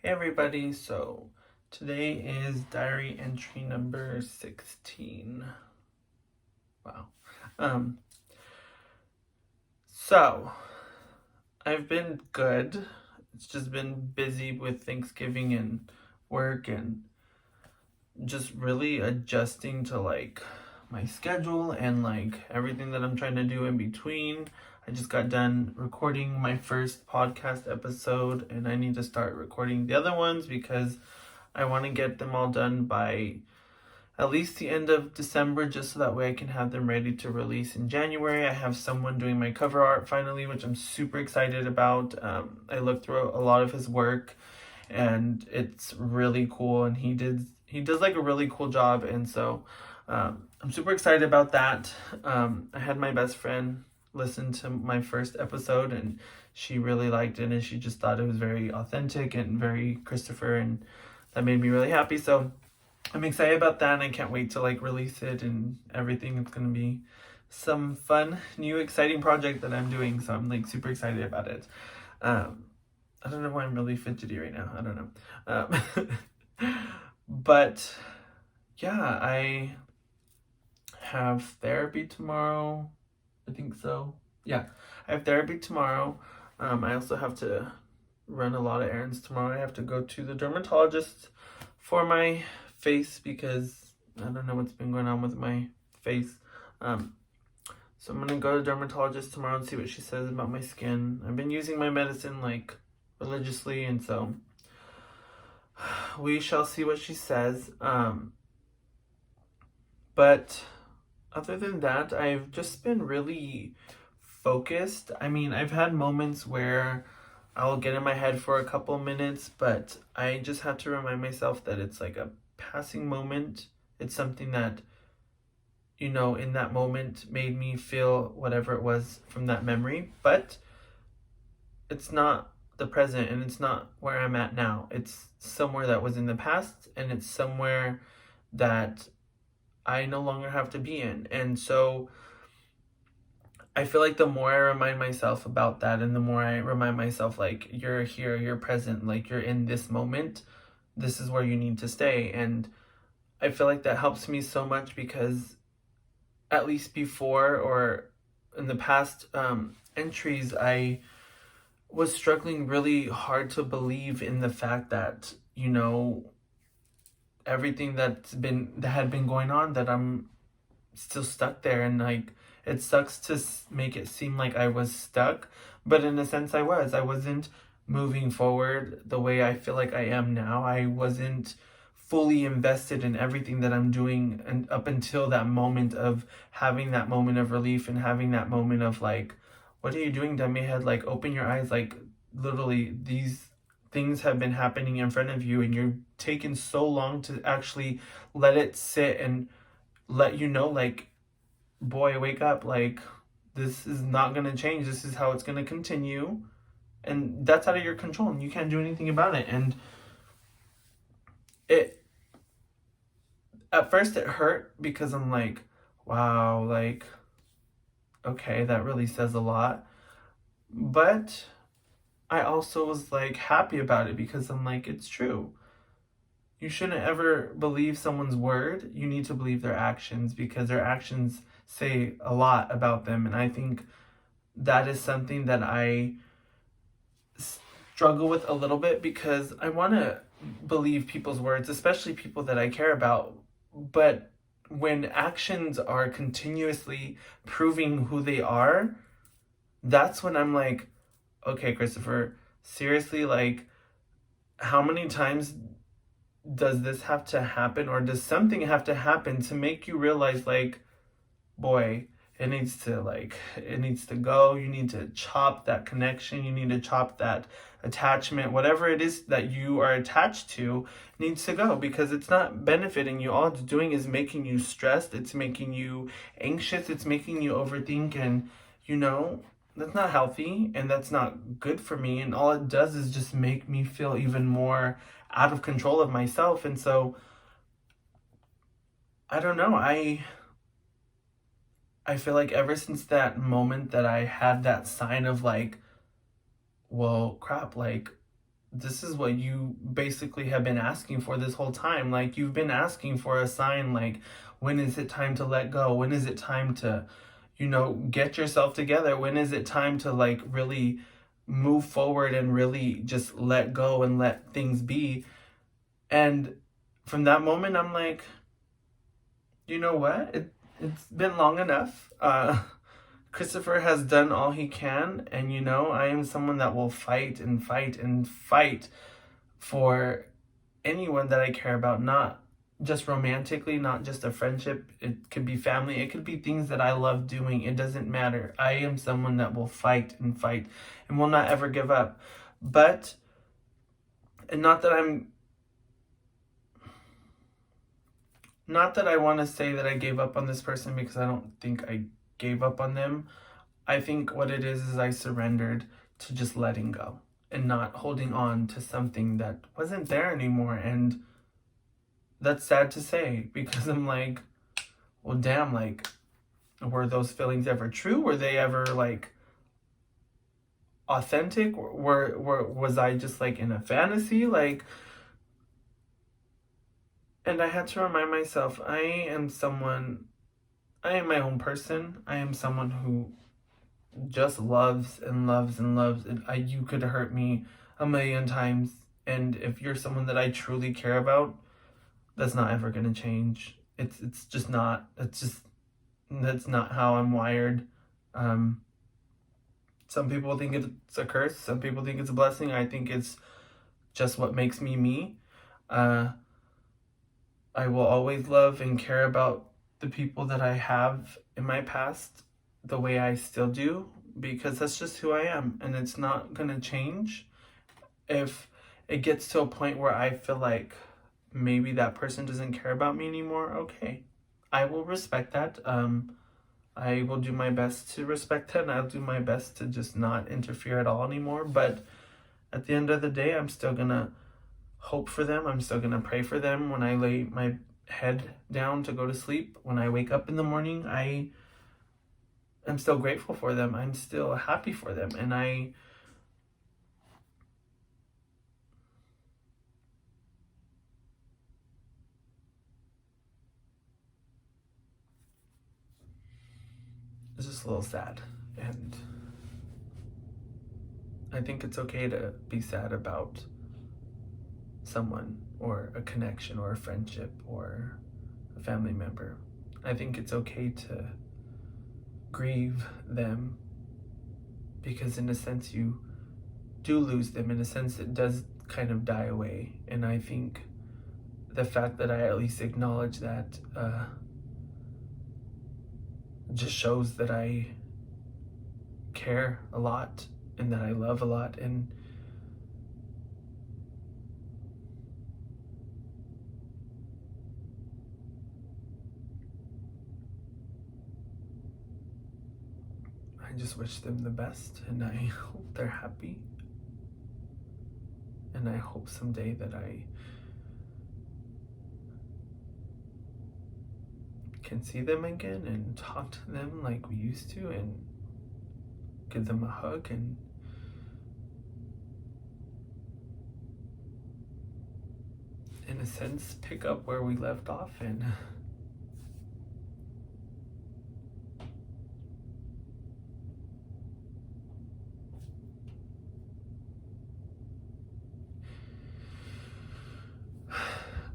Hey everybody, so today is diary entry number 16. Wow. Um, so I've been good. It's just been busy with Thanksgiving and work and just really adjusting to my schedule and everything that I'm trying to do in between. I just got done recording my first podcast episode and I need to start recording the other ones because I want to get them all done by at least the end of December, just so that way I can have them ready to release in January. I have someone doing my cover art finally, which I'm super excited about. I looked through a lot of his work and it's really cool, and he does like a really cool job, and so I'm super excited about that. I had my best friend listen to my first episode and she really liked it, and she just thought it was very authentic and very Christopher, and that made me really happy. So I'm excited about that, and I can't wait to release it and everything. It's gonna be some fun, new, exciting project that I'm doing, so I'm super excited about it. Um, I don't know why I'm really fidgety right now. I don't know. But yeah, I have therapy tomorrow. I think so. Yeah, I have therapy tomorrow. I also have to run a lot of errands tomorrow. I have to go to the dermatologist for my face because I don't know what's been going on with my face. So I'm gonna go to the dermatologist tomorrow and see what she says about my skin. I've been using my medicine religiously, and so we shall see what she says. But other than that, I've just been really focused. I mean, I've had moments where I'll get in my head for a couple minutes, but I just have to remind myself that it's like a passing moment. It's something that, in that moment made me feel whatever it was from that memory, but it's not the present and it's not where I'm at now. It's somewhere that was in the past, and it's somewhere that I no longer have to be in. And so I feel like the more I remind myself about that, and the more I remind myself, you're here, you're present, you're in this moment, this is where you need to stay. And I feel like that helps me so much because, at least before or in the past entries, I was struggling really hard to believe in the fact that, everything that had been going on, that I'm still stuck there, and it sucks to make it seem like I was stuck, but in a sense I wasn't moving forward the way I feel like I am now. I wasn't fully invested in everything that I'm doing, and up until that moment of having that moment of relief and having that moment of what are you doing, dummy head? Open your eyes. Literally, these things have been happening in front of you, and you're taking so long to actually let it sit and let you know, boy, wake up. This is not going to change. This is how it's going to continue. And that's out of your control, and you can't do anything about it. And it, at first, it hurt because I'm wow, okay, that really says a lot. But I also was happy about it because I'm it's true. You shouldn't ever believe someone's word. You need to believe their actions, because their actions say a lot about them. And I think that is something that I struggle with a little bit, because I want to believe people's words, especially people that I care about. But when actions are continuously proving who they are, that's when I'm okay, Christopher, seriously, how many times does this have to happen, or does something have to happen to make you realize boy, it needs to go. You need to chop that connection, you need to chop that attachment, whatever it is that you are attached to needs to go, because it's not benefiting you. All it's doing is making you stressed, it's making you anxious, it's making you overthink, and that's not healthy, and that's not good for me, and all it does is just make me feel even more out of control of myself. And so I don't know, I feel like ever since that moment that I had that sign of well, crap, this is what you basically have been asking for this whole time. Like, you've been asking for a sign, like, when is it time to let go? When is it time to, get yourself together? When is it time to, like, really move forward and really just let go and let things be? And from that moment, I'm like, you know what? It's been long enough. Christopher has done all he can, and I am someone that will fight and fight and fight for anyone that I care about, not just romantically, not just a friendship. It could be family, it could be things that I love doing. It doesn't matter. I am someone that will fight and fight and will not ever give up. But, and not that I want to say that I gave up on this person, because I don't think I gave up on them. I think what it is I surrendered to just letting go and not holding on to something that wasn't there anymore. And that's sad to say, because I'm like, well, damn, like, were those feelings ever true? Were they ever, like, authentic? Was I just, like, in a fantasy? Like, and I had to remind myself, I am my own person. I am someone who just loves and loves and loves. And you could hurt me a million times, and if you're someone that I truly care about, that's not ever going to change. It's just not. That's not how I'm wired. Some people think it's a curse. Some people think it's a blessing. I think it's just what makes me me. I will always love and care about the people that I have in my past the way I still do, because that's just who I am, and it's not going to change. If it gets to a point where I feel like maybe that person doesn't care about me anymore, okay, I will respect that. I will do my best to respect that, and I'll do my best to just not interfere at all anymore. But at the end of the day, I'm still gonna hope for them. I'm still gonna pray for them when I lay my head down to go to sleep. When I wake up in the morning, I'm still grateful for them. I'm still happy for them. And it's just a little sad. And I think it's okay to be sad about someone or a connection or a friendship or a family member. I think it's okay to grieve them, because in a sense you do lose them. In a sense it does kind of die away. And I think the fact that I at least acknowledge that just shows that I care a lot and that I love a lot. And I just wish them the best, and I hope they're happy. And I hope someday that I can see them again and talk to them like we used to, and give them a hug, and in a sense pick up where we left off. And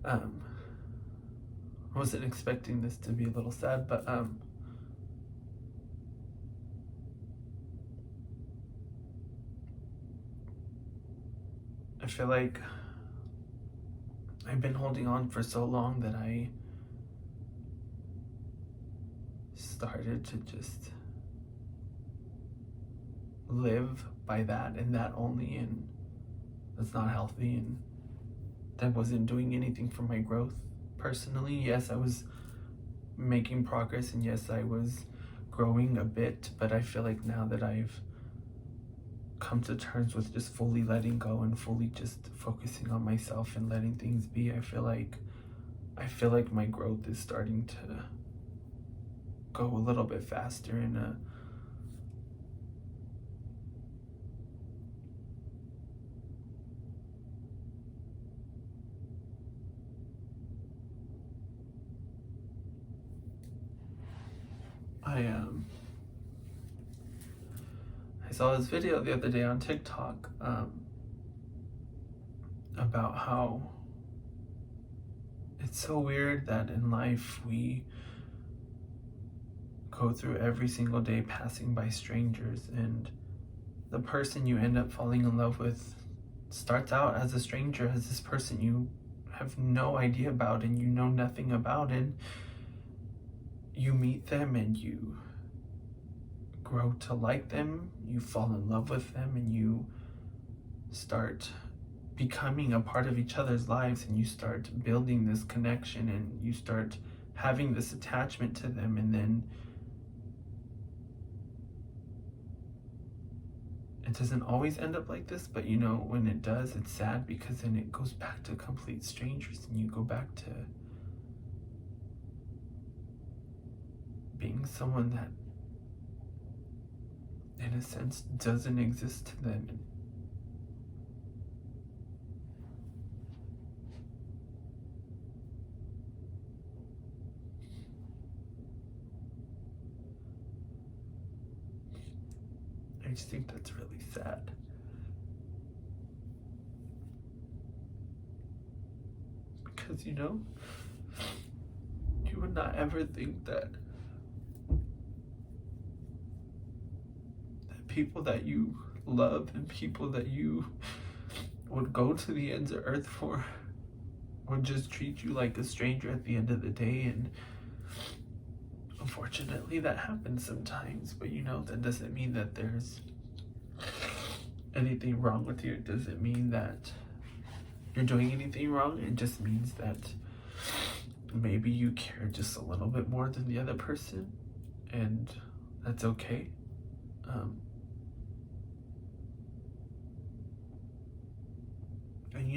I wasn't expecting this to be a little sad, but I feel like I've been holding on for so long that I started to just live by that and that only, and that's not healthy, and that wasn't doing anything for my growth personally. Yes, I was making progress, and yes, I was growing a bit, but I feel like now that I've come to terms with just fully letting go and fully just focusing on myself and letting things be, I feel like my growth is starting to go a little bit faster. And saw this video the other day on TikTok about how it's so weird that in life we go through every single day passing by strangers, and the person you end up falling in love with starts out as a stranger, as this person you have no idea about and you know nothing about, and you meet them and you grow to like them, you fall in love with them, and you start becoming a part of each other's lives, and you start building this connection, and you start having this attachment to them. And then it doesn't always end up like this, but when it does, it's sad, because then it goes back to complete strangers, and you go back to being someone that in a sense doesn't exist to them. I just think that's really sad. Because you would not ever think that people that you love and people that you would go to the ends of earth for would just treat you like a stranger at the end of the day. And unfortunately that happens sometimes, but that doesn't mean that there's anything wrong with you. It doesn't mean that you're doing anything wrong. It just means that maybe you care just a little bit more than the other person, and that's okay.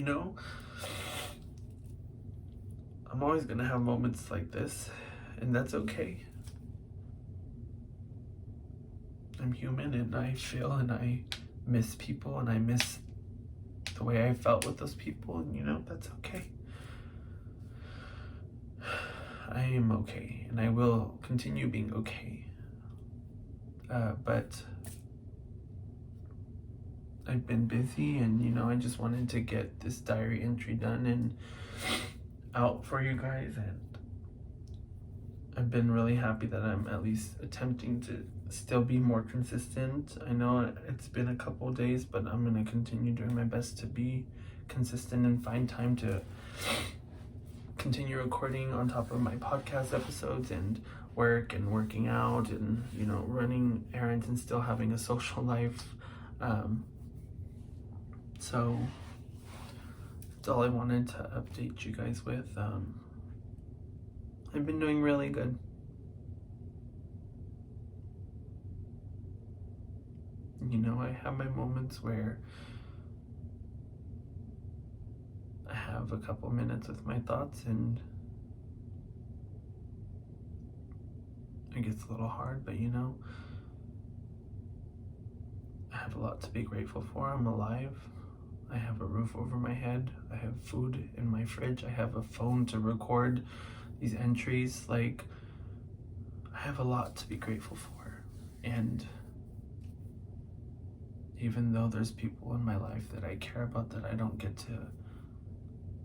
And I'm always gonna have moments like this, and that's okay. I'm human, and I feel, and I miss people, and I miss the way I felt with those people, and that's okay. I am okay, and I will continue being okay. But I've been busy, and I just wanted to get this diary entry done and out for you guys, and I've been really happy that I'm at least attempting to still be more consistent. I know it's been a couple of days, but I'm going to continue doing my best to be consistent and find time to continue recording on top of my podcast episodes and work and working out and running errands and still having a social life. So that's all I wanted to update you guys with. I've been doing really good. I have my moments where I have a couple minutes with my thoughts, and it gets a little hard, but I have a lot to be grateful for. I'm alive. I have a roof over my head. I have food in my fridge. I have a phone to record these entries. I have a lot to be grateful for. And even though there's people in my life that I care about that I don't get to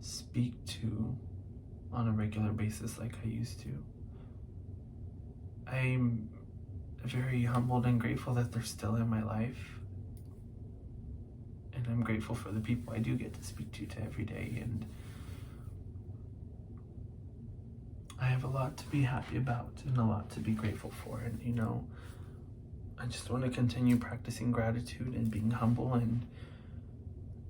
speak to on a regular basis like I used to, I'm very humbled and grateful that they're still in my life. And I'm grateful for the people I do get to speak to every day. And I have a lot to be happy about and a lot to be grateful for. And, I just want to continue practicing gratitude and being humble and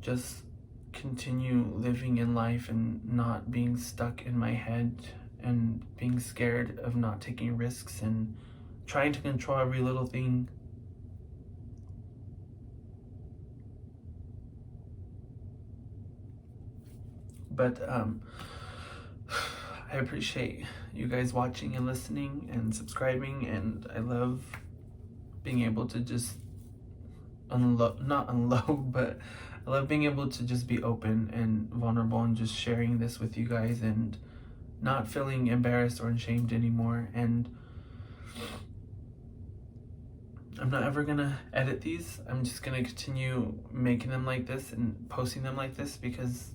just continue living in life and not being stuck in my head and being scared of not taking risks and trying to control every little thing. But I appreciate you guys watching and listening and subscribing, and I love being able to just not unload, but I love being able to just be open and vulnerable and just sharing this with you guys and not feeling embarrassed or ashamed anymore. And I'm not ever gonna edit these. I'm just gonna continue making them like this and posting them like this because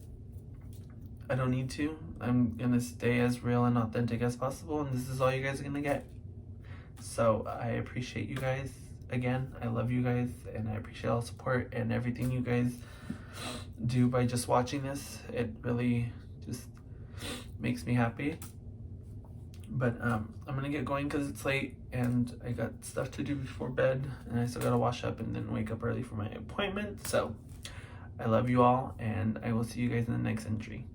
I don't need to. I'm gonna stay as real and authentic as possible, and this is all you guys are gonna get. So I appreciate you guys again. I love you guys, and I appreciate all the support and everything you guys do by just watching this. It really just makes me happy. But I'm gonna get going because it's late and I got stuff to do before bed, and I still gotta wash up and then wake up early for my appointment. So I love you all, and I will see you guys in the next entry.